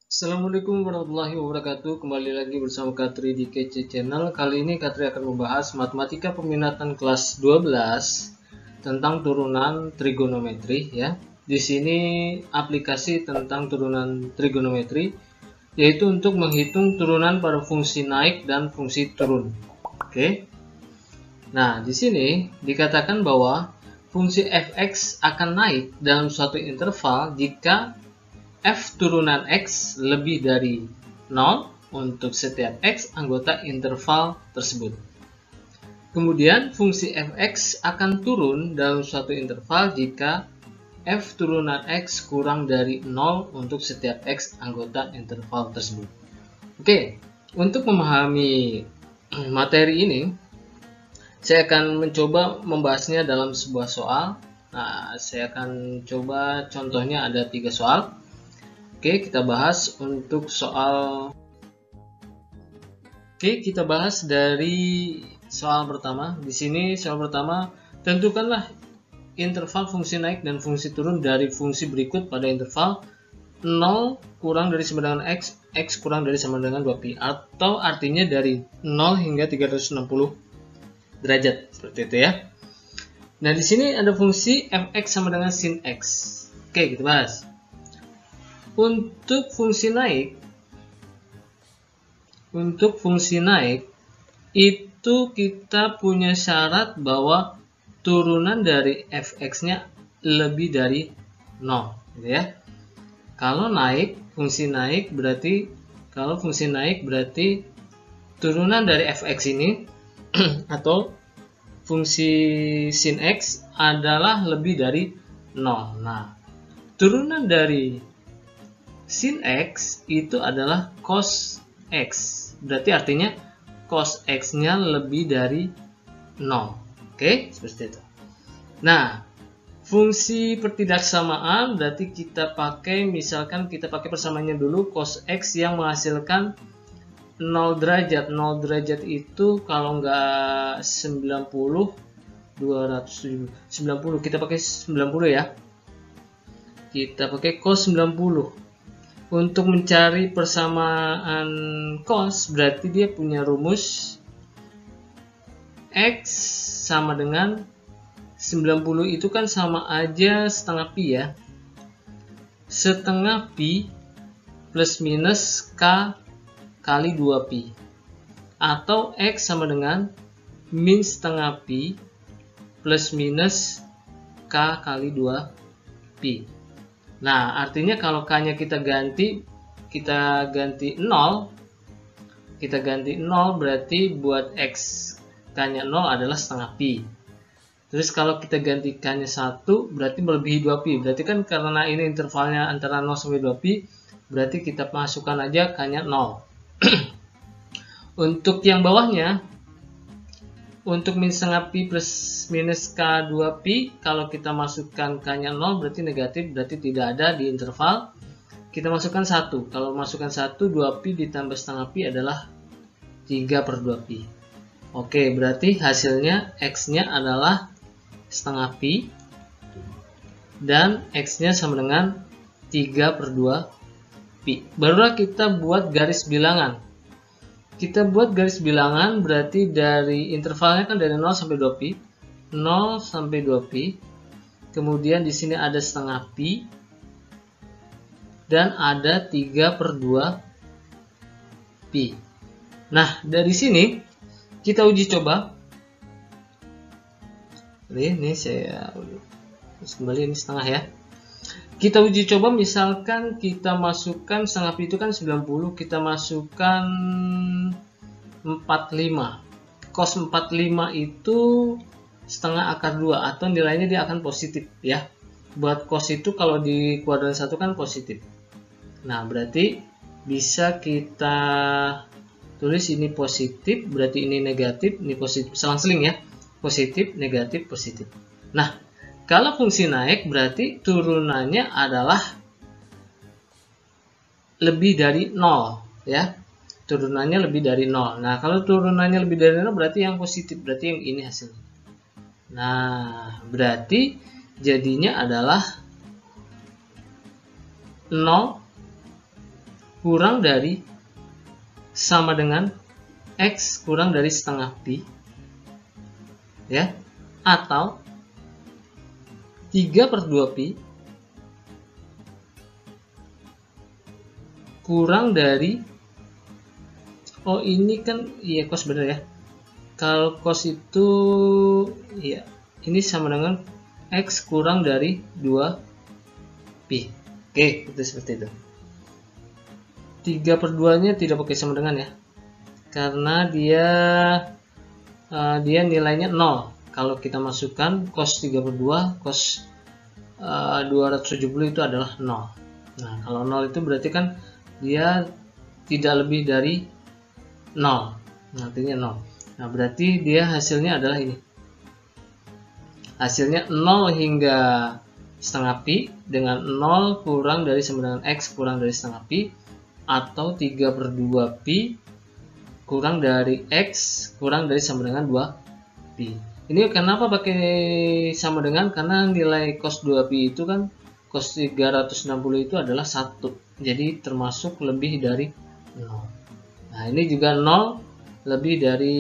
Assalamualaikum warahmatullahi wabarakatuh. Kembali lagi bersama Katri di Kece Channel. Kali ini Katri akan membahas matematika peminatan kelas 12 tentang turunan trigonometri ya. Di sini aplikasi tentang turunan trigonometri yaitu untuk menghitung turunan pada fungsi naik dan fungsi turun. Oke. Nah, di sini dikatakan bahwa fungsi fx akan naik dalam suatu interval jika f turunan x lebih dari 0 untuk setiap x anggota interval tersebut. Kemudian fungsi fx akan turun dalam suatu interval jika f turunan x kurang dari 0 untuk setiap x anggota interval tersebut. Oke, untuk memahami materi ini, saya akan mencoba membahasnya dalam sebuah soal. Nah, saya akan coba contohnya ada 3 soal. Oke, kita bahas untuk soal. Oke, kita bahas dari soal pertama. Di sini soal pertama, tentukanlah interval fungsi naik dan fungsi turun dari fungsi berikut pada interval 0 kurang dari sama dengan x, x kurang dari sama dengan 2pi, atau artinya dari 0 hingga 360 derajat, seperti itu ya. Nah, di sini ada fungsi fx sama dengan sin x. Oke, kita bahas. Untuk fungsi naik itu kita punya syarat bahwa turunan dari fx-nya lebih dari 0, gitu ya. Kalau fungsi naik berarti turunan dari fx ini atau fungsi sin x adalah lebih dari 0. Nah, turunan dari sin x itu adalah cos x. Berarti artinya cos x-nya lebih dari 0. Oke, seperti itu. Nah, fungsi pertidaksamaan berarti misalkan kita pakai persamaannya dulu, cos x yang menghasilkan 0 derajat. 0 derajat itu kalau nggak 90, 270, 90, kita pakai 90 ya. Kita pakai cos 90. Untuk mencari persamaan cos, berarti dia punya rumus x sama dengan 90 itu kan sama aja setengah pi ya. Setengah pi plus minus k kali 2pi. Atau x sama dengan min setengah pi plus minus k kali 2pi. Nah, artinya kalau k-nya kita ganti 0, berarti buat x k-nya 0 adalah setengah pi. Terus kalau kita ganti k-nya 1, berarti melebihi 2pi. Berarti kan karena ini intervalnya antara 0 sampai 2pi, berarti kita masukkan aja k-nya 0. Untuk yang bawahnya, untuk min setengah pi plus minus k 2pi, kalau kita masukkan k-nya 0 berarti negatif, berarti tidak ada di interval. Kita masukkan 1. Kalau masukkan 1, 2pi ditambah setengah pi adalah 3/2pi. Oke, berarti hasilnya x-nya adalah setengah pi dan x-nya sama dengan 3/2pi. Barulah kita buat garis bilangan. Kita buat garis bilangan berarti dari intervalnya kan dari 0 sampai 2pi. 0 sampai 2pi. Kemudian di sini ada setengah pi dan ada 3/2pi. Nah, dari sini kita uji coba. Ini saya kembali ini setengah ya. Kita uji coba, misalkan kita masukkan setengah pi itu kan 90, kita masukkan 45. Cos 45 itu setengah akar 2 atau nilainya dia akan positif ya. Buat cos itu kalau di kuadran 1 kan positif. Nah, berarti bisa kita tulis ini positif, berarti ini negatif, ini positif, selang-seling ya. Positif, negatif, positif. Nah, kalau fungsi naik berarti turunannya adalah lebih dari 0 ya. Turunannya lebih dari 0. Nah, kalau turunannya lebih dari 0 berarti yang positif, berarti yang ini hasilnya. Nah, berarti jadinya adalah 0 kurang dari sama dengan X kurang dari setengah Pi, ya, atau 3/2 Pi kurang dari, oh ini kan iya cos bener ya, kalau cos itu ya ini sama dengan X kurang dari 2 Pi. Oke, itu seperti itu. 3/2 nya tidak pakai sama dengan ya, karena dia nilainya 0. Kalau kita masukkan cos 3/2, cos 270 itu adalah 0. Nah, kalau 0 itu berarti kan dia tidak lebih dari 0. Artinya 0. Nah, berarti dia hasilnya adalah ini. Hasilnya 0 hingga setengah Pi dengan 0 kurang dari sama dengan X kurang dari setengah Pi, atau 3/2 Pi kurang dari X kurang dari sama dengan 2 Pi. Ini kenapa pakai sama dengan? Karena nilai cos 2 Pi itu kan cos 360 itu adalah 1. Jadi termasuk lebih dari 0. Nah, ini juga 0 lebih dari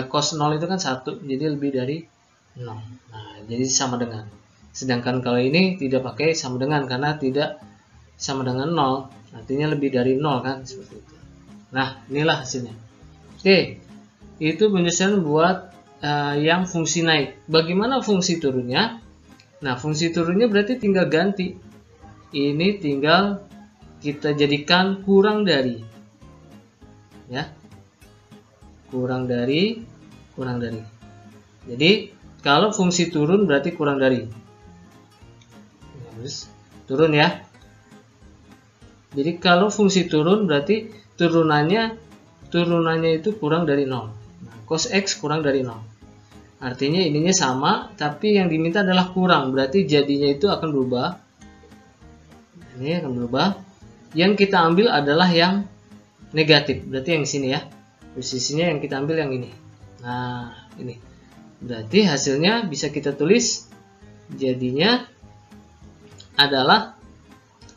cos 0 itu kan 1. Jadi lebih dari 0. Nah, jadi sama dengan. Sedangkan kalau ini tidak pakai sama dengan karena tidak sama dengan 0. Artinya lebih dari 0 kan, seperti itu. Nah, inilah hasilnya. Oke, itu penjelasan buat yang fungsi naik. Bagaimana fungsi turunnya? Nah, fungsi turunnya berarti tinggal ganti. Ini tinggal kita jadikan kurang dari. Ya. Kurang dari. Jadi, kalau fungsi turun berarti kurang dari. Terus turun ya. Jadi kalau fungsi turun berarti turunannya itu kurang dari 0. Nah, cos X kurang dari 0. Artinya ininya sama, tapi yang diminta adalah kurang. Berarti jadinya itu akan berubah. Ini akan berubah. Yang kita ambil adalah yang negatif. Berarti yang sini ya. Posisinya yang kita ambil yang ini. Nah, ini. Berarti hasilnya bisa kita tulis jadinya adalah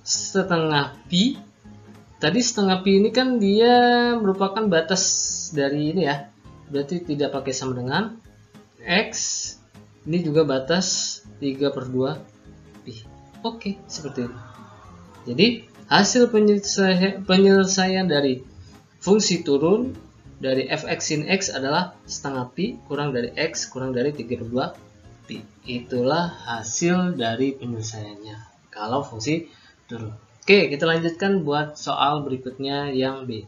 setengah Pi. Tadi setengah Pi ini kan dia merupakan batas dari ini ya. Berarti tidak pakai sama dengan X. Ini juga batas 3/2 Pi. Oke, seperti itu. Jadi hasil penyelesaian dari fungsi turun dari fx sin x adalah setengah Pi kurang dari X kurang dari 3/2 Pi. Itulah hasil dari penyelesaiannya kalau fungsi turun. Oke, kita lanjutkan buat soal berikutnya yang B.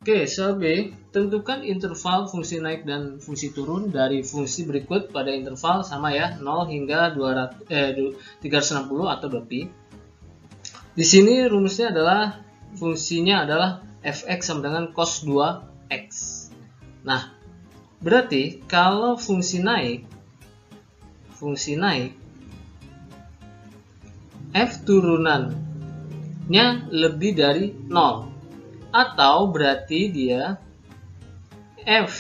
Oke, soal B, tentukan interval fungsi naik dan fungsi turun dari fungsi berikut pada interval sama ya, 0 hingga 360 atau 2pi. Di sini rumusnya adalah fungsinya adalah fx sama dengan cos 2x. Nah, berarti kalau fungsi naik f turunannya lebih dari 0. Atau berarti dia f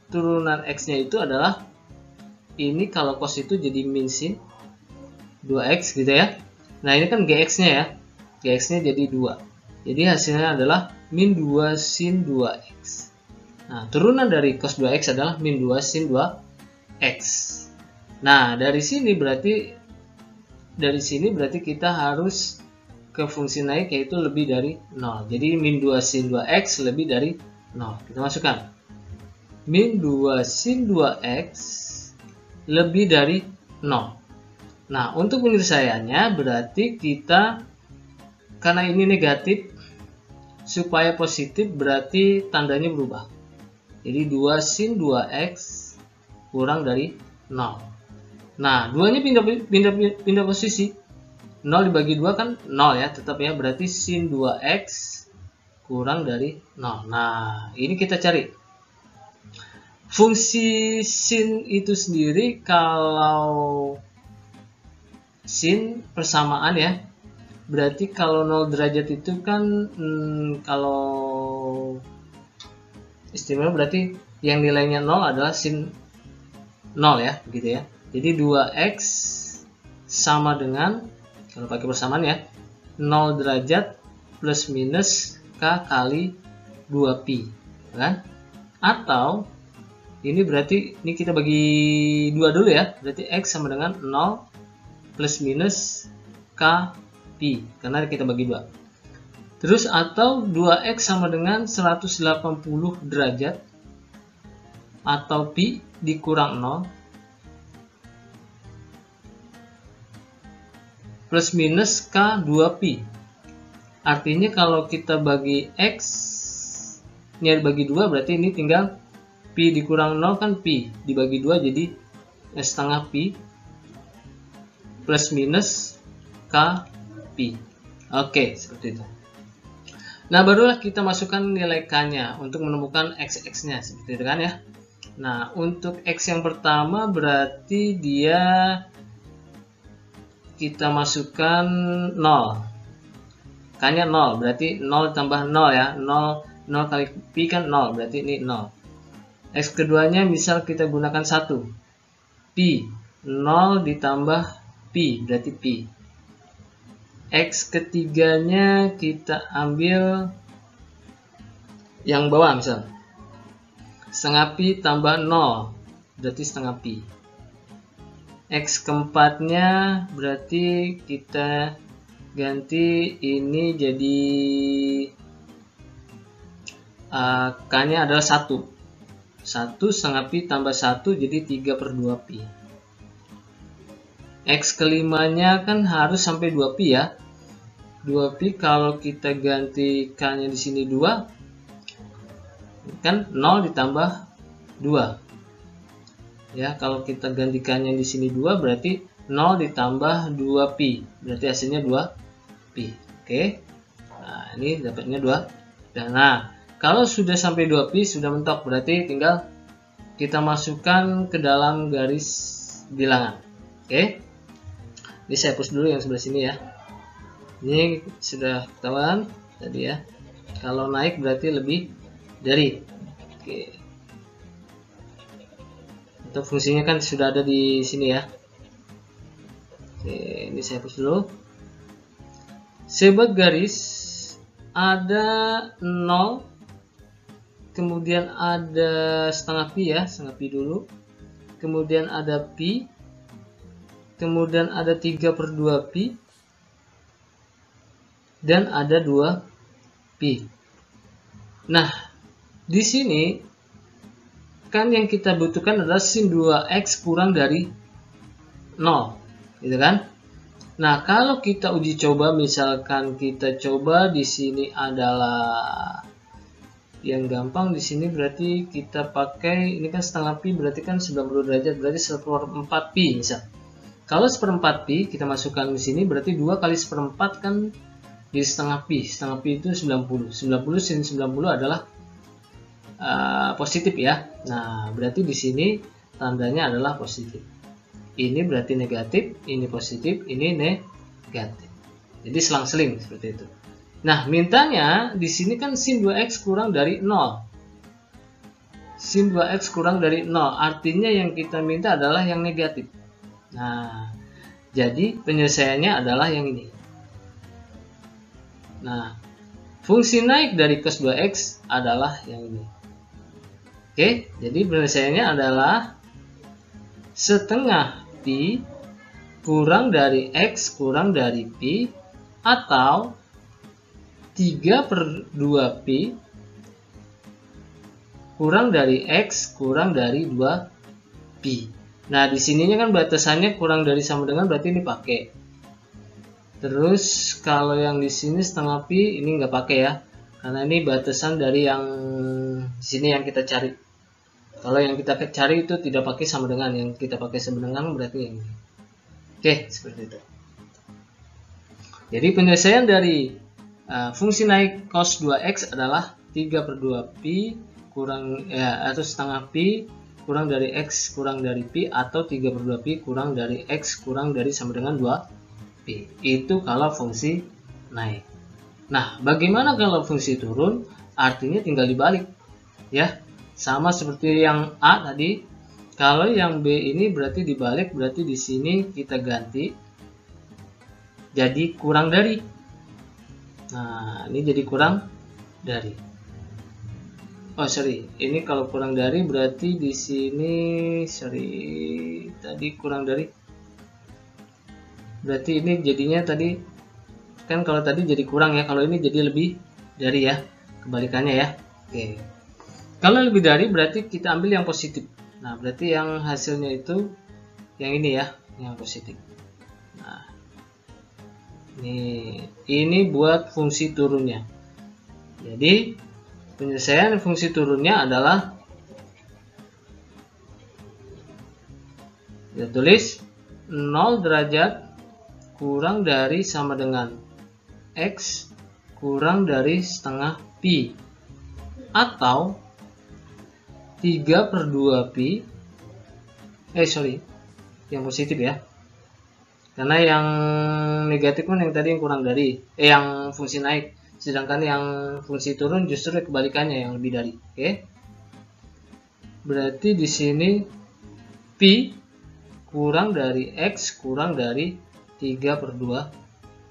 turunan x-nya itu adalah ini, kalau cos itu jadi min sin 2x gitu ya. Nah, ini kan gx-nya ya. Gx-nya jadi 2. Jadi hasilnya adalah min 2 sin 2x. Nah, turunan dari cos 2x adalah min 2 sin 2x. Nah, dari sini berarti kita harus ke fungsi naik yaitu lebih dari 0. Jadi min 2 sin 2x lebih dari 0. Kita masukkan. Min 2 sin 2x lebih dari 0. Nah, untuk penyelesaiannya berarti kita, karena ini negatif, supaya positif berarti tandanya berubah. Jadi 2 sin 2x kurang dari 0. Nah, 2-nya pindah posisi. 0 dibagi 2 kan 0 ya, tetap ya, berarti sin 2x kurang dari 0. Nah, ini kita cari. Fungsi sin itu sendiri, kalau sin persamaan ya, berarti kalau 0 derajat itu kan kalau istimewa berarti yang nilainya 0 adalah sin 0 ya, gitu ya. Jadi 2x sama dengan, kalau pakai persamaan ya, 0 derajat plus minus K kali 2pi, kan? Atau ini berarti ini kita bagi 2 dulu ya, berarti X sama dengan 0 plus minus K pi, karena kita bagi 2. Terus atau 2X sama dengan 180 derajat atau pi dikurang 0 plus minus K 2pi. Artinya kalau kita bagi X nya dibagi 2, berarti ini tinggal pi dikurang 0 kan pi dibagi 2 jadi setengah pi plus minus K pi. Oke, seperti itu. Nah, barulah kita masukkan nilai K-nya untuk menemukan X-nya, seperti itu kan ya. Nah, untuk X yang pertama berarti dia kita masukkan 0. K-nya 0, berarti 0 tambah 0 ya. 0 kali pi kan 0, berarti ini 0. X keduanya misal kita gunakan 1. Pi 0 ditambah pi, berarti pi. X ketiganya kita ambil yang bawah misal. Setengah pi tambah 0, berarti setengah pi. X keempatnya berarti kita ganti ini jadi K-nya adalah 1. 1 setengah pi tambah 1 jadi 3/2 pi. X kelimanya kan harus sampai 2 pi ya. 2 pi kalau kita ganti K-nya di sini 2 kan 0 ditambah 2. Ya, kalau kita ganti K-nya di sini 2 berarti 0 ditambah 2 pi. Berarti hasilnya 2 pi. Oke. Nah, ini dapatnya 2. Nah, kalau sudah sampai 2 pi sudah mentok, berarti tinggal kita masukkan ke dalam garis bilangan. Oke. Ini saya hapus dulu yang sebelah sini ya. Ini sudah ketahuan tadi ya. Kalau naik berarti lebih dari. Oke. Untuk fungsinya kan sudah ada di sini ya. Oke, ini saya hapus dulu. Saya buat garis, ada 0, kemudian ada setengah pi ya, setengah pi dulu. Kemudian ada pi, kemudian ada 3/2 pi, dan ada 2 pi. Nah, di sini kan yang kita butuhkan adalah sin 2x kurang dari 0, gitu kan? Nah, kalau kita uji coba, misalkan kita coba di sini adalah yang gampang di sini berarti kita pakai ini kan setengah pi berarti kan 90 derajat berarti 1/4 pi misal. Kalau 1/4 pi kita masukkan di sini berarti 2 kali 1/4 kan jadi setengah pi. Setengah pi itu 90. 90 sin 90 adalah positif ya. Nah, berarti di sini tandanya adalah positif. Ini berarti negatif, ini positif, ini negatif. Jadi selang-seling seperti itu. Nah, mintanya di sini kan sin 2x kurang dari 0. Sin 2x kurang dari 0, artinya yang kita minta adalah yang negatif. Nah, jadi penyelesaiannya adalah yang ini. Nah, fungsi naik dari cos 2x adalah yang ini. Oke, jadi penyelesaiannya adalah setengah pi kurang dari x kurang dari pi atau 3/2 pi kurang dari x kurang dari 2 pi. Nah, di sininya kan batasannya kurang dari sama dengan berarti ini pakai. Terus kalau yang di sini setengah pi ini nggak pakai ya. Karena ini batasan dari yang di sini yang kita cari. Kalau yang kita cari itu tidak pakai sama dengan, yang kita pakai sama dengan berarti yang ini. Oke, seperti itu. Jadi penyelesaian dari fungsi naik cos 2x adalah 3/2 pi kurang atau setengah pi kurang dari x kurang dari pi atau 3/2 pi kurang dari x kurang dari sama dengan 2 pi. Itu kalau fungsi naik. Nah, bagaimana kalau fungsi turun? Artinya tinggal dibalik, ya. Sama seperti yang A tadi. Kalau yang B ini berarti dibalik, berarti di sini kita ganti jadi kurang dari. Nah, ini jadi kurang dari. Oh, sorry. Ini kalau kurang dari berarti di sini, sorry, tadi kurang dari. Berarti ini jadinya tadi kan, kalau tadi jadi kurang ya, kalau ini jadi lebih dari ya. Kebalikannya ya. Oke. Kalau lebih dari berarti kita ambil yang positif. Nah, berarti yang hasilnya itu yang ini ya, yang positif. Nah, ini buat fungsi turunnya. Jadi penyelesaian fungsi turunnya adalah, kita tulis 0 derajat kurang dari sama dengan X kurang dari setengah Pi, atau 3/2 Pi, yang positif ya, karena yang negatif kan yang tadi yang kurang dari, yang fungsi naik, sedangkan yang fungsi turun justru kebalikannya, yang lebih dari. Oke, berarti di sini Pi kurang dari X kurang dari 3/2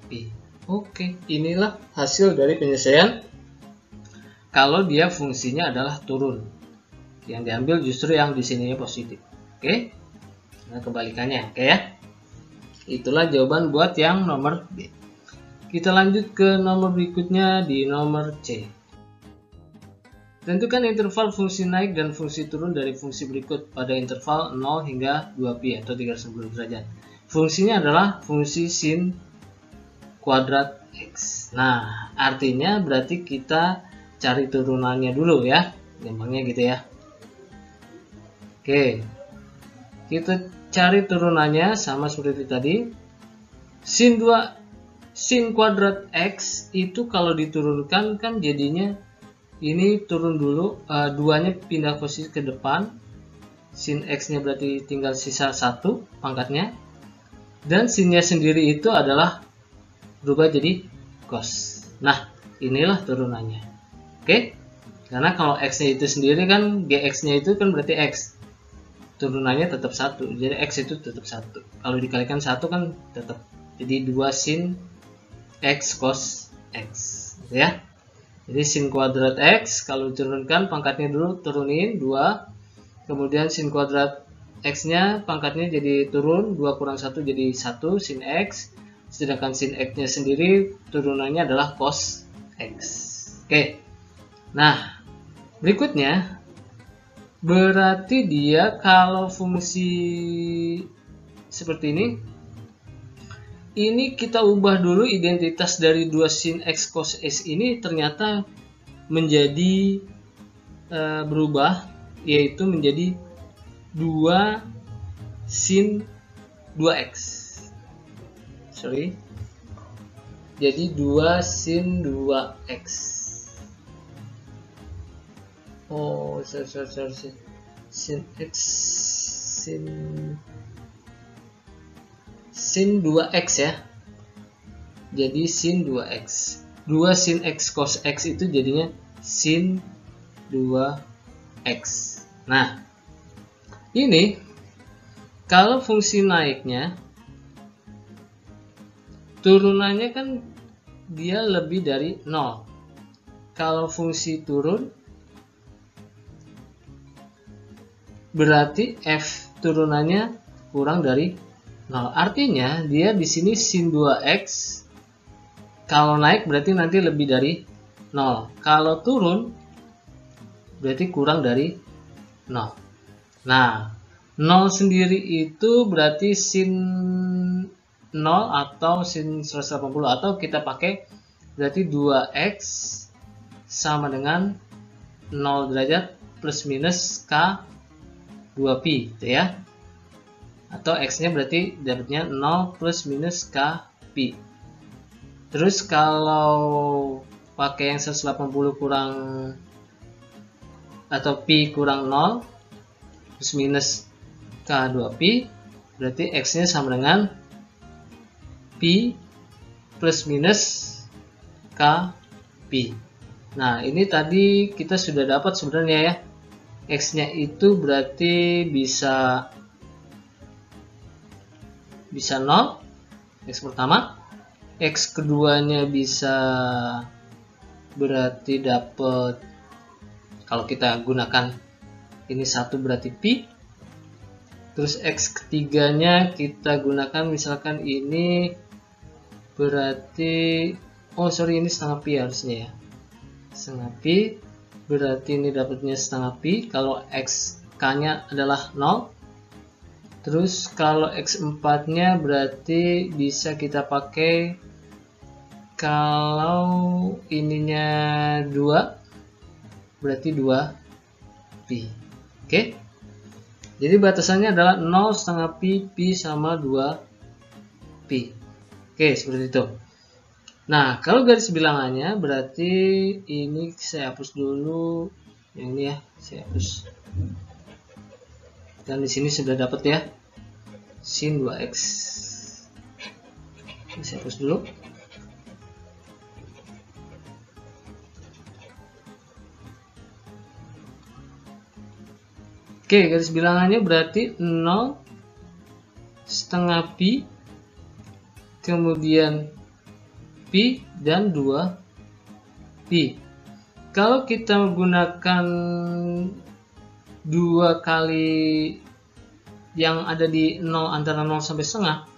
Pi. Oke, inilah hasil dari penyelesaian kalau dia fungsinya adalah turun. Yang diambil justru yang di sini positif. Oke, nah kebalikannya. Oke ya, itulah jawaban buat yang nomor B. Kita lanjut ke nomor berikutnya, di nomor C. Tentukan interval fungsi naik dan fungsi turun dari fungsi berikut pada interval 0 hingga 2pi atau 360 derajat. Fungsinya adalah fungsi sin kuadrat X. Nah, artinya berarti kita cari turunannya dulu ya. Gampangnya gitu ya. Oke. Kita cari turunannya sama seperti tadi. Sin kuadrat X itu kalau diturunkan kan jadinya ini turun dulu, 2-nya pindah posisi ke depan. Sin X-nya berarti tinggal sisa 1 pangkatnya. Dan sinnya sendiri itu adalah berubah jadi cos. Nah, inilah turunannya. Oke? Karena kalau X-nya itu sendiri kan, GX-nya itu kan berarti X. Turunannya tetap 1. Jadi X itu tetap 1. Kalau dikalikan 1 kan tetap. Jadi 2 sin X cos X. Ya. Jadi sin kuadrat X kalau diturunkan pangkatnya dulu turunin 2. Kemudian sin kuadrat X-nya pangkatnya jadi turun, 2 kurang 1 jadi 1 sin X. Sedangkan sin X-nya sendiri turunannya adalah cos X. Oke. Nah, berikutnya berarti dia kalau fungsi seperti ini kita ubah dulu identitas dari 2 sin X cos X ini ternyata menjadi berubah, yaitu menjadi 2 sin 2X. Jadi 2 sin 2X. Oh, sorry. Sin X sin 2X ya. Jadi sin 2X. 2 sin X cos X itu jadinya sin 2X. Nah, ini kalau fungsi naiknya, turunannya kan dia lebih dari 0. Kalau fungsi turun berarti F turunannya kurang dari 0. Artinya dia di sini sin 2X. Kalau naik berarti nanti lebih dari 0. Kalau turun berarti kurang dari 0. Nah, 0 sendiri itu berarti sin 0 atau sin 180, atau kita pakai berarti 2X sama dengan 0 derajat plus minus K 2pi gitu ya. Atau X-nya berarti dapatnya 0 plus minus K pi. Terus kalau pakai yang 180 kurang atau pi kurang 0 plus minus K 2pi, berarti X-nya sama dengan pi plus minus K pi. Nah, ini tadi kita sudah dapat sebenarnya ya. X-nya itu berarti bisa 0, X pertama. X keduanya bisa berarti dapat, kalau kita gunakan ini 1 berarti pi, terus X ketiganya kita gunakan misalkan ini berarti, oh sorry, ini setengah pi harusnya ya, setengah pi, berarti ini dapatnya setengah pi kalau X K-nya adalah 0. Terus kalau X4 nya berarti bisa kita pakai kalau ininya 2 berarti 2 pi. Oke, jadi batasannya adalah 0, setengah pi, pi sama 2 pi. Oke, seperti itu. Nah, kalau garis bilangannya berarti ini saya hapus dulu, yang ini ya, saya hapus. Dan di sini sudah dapat ya, sin 2x. Ini saya hapus dulu. Oke, garis bilangannya berarti 0, setengah pi, kemudian pi, dan 2 pi. Kalau kita menggunakan 2 kali yang ada di 0 antara 0 sampai setengah,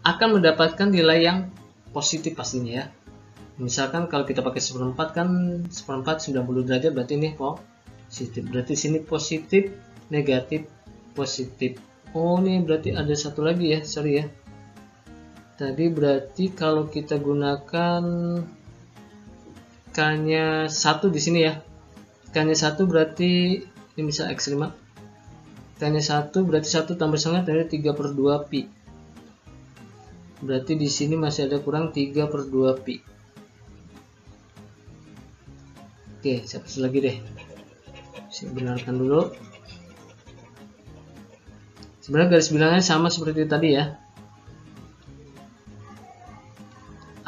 akan mendapatkan nilai yang positif pastinya ya. Misalkan kalau kita pakai 1/4 kan 1/4 90 derajat, berarti ini positif. Berarti sini positif, negatif, positif. Oh, ini berarti ada satu lagi ya, sorry ya. Tadi berarti kalau kita gunakan K-nya 1 di sini ya. K-nya 1 berarti ini bisa X5. K-nya 1 berarti 1 tambah setengah dari 3/2 pi. Berarti di sini masih ada kurang 3/2 pi. Oke, saya hapus lagi deh. Saya benarkan dulu. Sebenarnya garis bilangnya sama seperti tadi ya.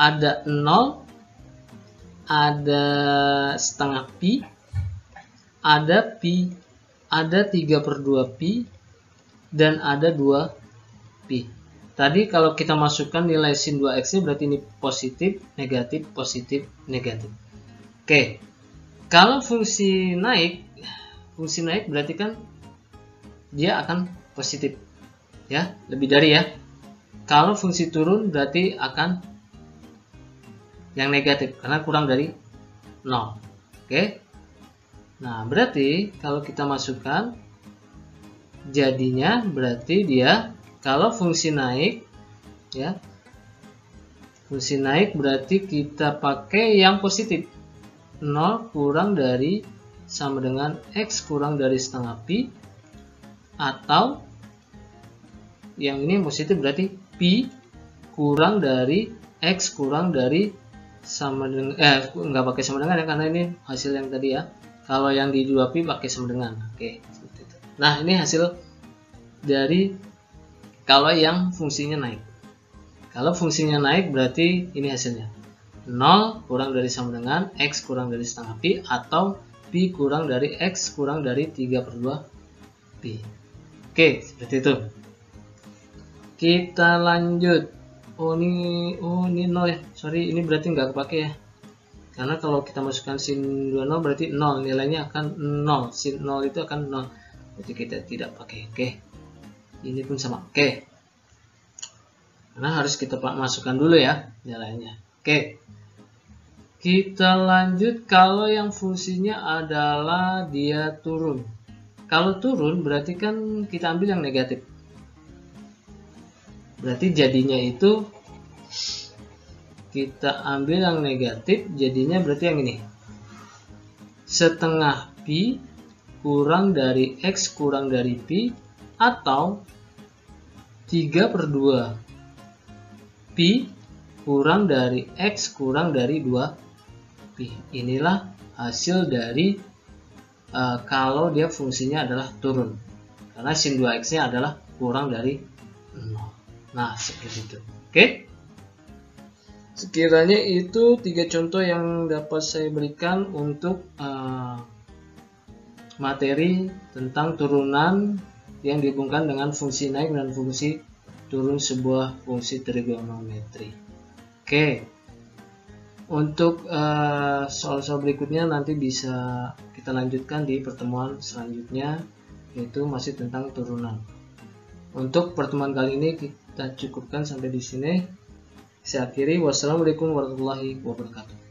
Ada 0, ada setengah pi, ada pi, ada 3/2 pi, dan ada 2 pi. Tadi kalau kita masukkan nilai sin 2x nya berarti ini positif, negatif, positif, negatif. Oke, kalau fungsi naik berarti kan dia akan positif ya, lebih dari ya. Kalau fungsi turun berarti akan yang negatif karena kurang dari 0. Oke. Nah, berarti kalau kita masukkan jadinya berarti dia kalau fungsi naik ya. Fungsi naik berarti kita pakai yang positif. 0 kurang dari sama dengan X kurang dari setengah pi, atau yang ini yang positif berarti pi kurang dari X kurang dari sama dengan nggak pakai sama dengan ya, karena ini hasil yang tadi ya. Kalau yang di 2 pi pakai sama dengan. Oke, seperti itu. Nah, ini hasil dari kalau yang fungsinya naik. Kalau fungsinya naik berarti ini hasilnya 0 kurang dari sama dengan X kurang dari setengah pi, atau pi kurang dari X kurang dari 3/2 pi. Oke, seperti itu. Kita lanjut. Oh ini 0 ya, sorry, ini berarti nggak kepake ya, karena kalau kita masukkan sin 20 berarti 0, nilainya akan 0, sin 0 itu akan 0, berarti kita tidak pakai. Oke, ini pun sama. Oke, karena harus kita masukkan dulu ya nilainya. Oke, kita lanjut. Kalau yang fungsinya adalah dia turun, kalau turun berarti kan kita ambil yang negatif. Berarti jadinya itu kita ambil yang negatif, jadinya berarti yang ini. Setengah pi kurang dari X kurang dari pi, atau 3/2 pi kurang dari X kurang dari 2 pi. Inilah hasil dari kalau dia fungsinya adalah turun, karena sin 2x nya adalah kurang dari 0. Nah, seperti itu. Oke. Sekiranya itu 3 contoh yang dapat saya berikan untuk materi tentang turunan yang dihubungkan dengan fungsi naik dan fungsi turun sebuah fungsi trigonometri. Oke. Untuk soal-soal berikutnya nanti bisa kita lanjutkan di pertemuan selanjutnya, yaitu masih tentang turunan. Untuk pertemuan kali ini kita cukupkan sampai di sini. Saya akhiri. Wassalamualaikum warahmatullahi wabarakatuh.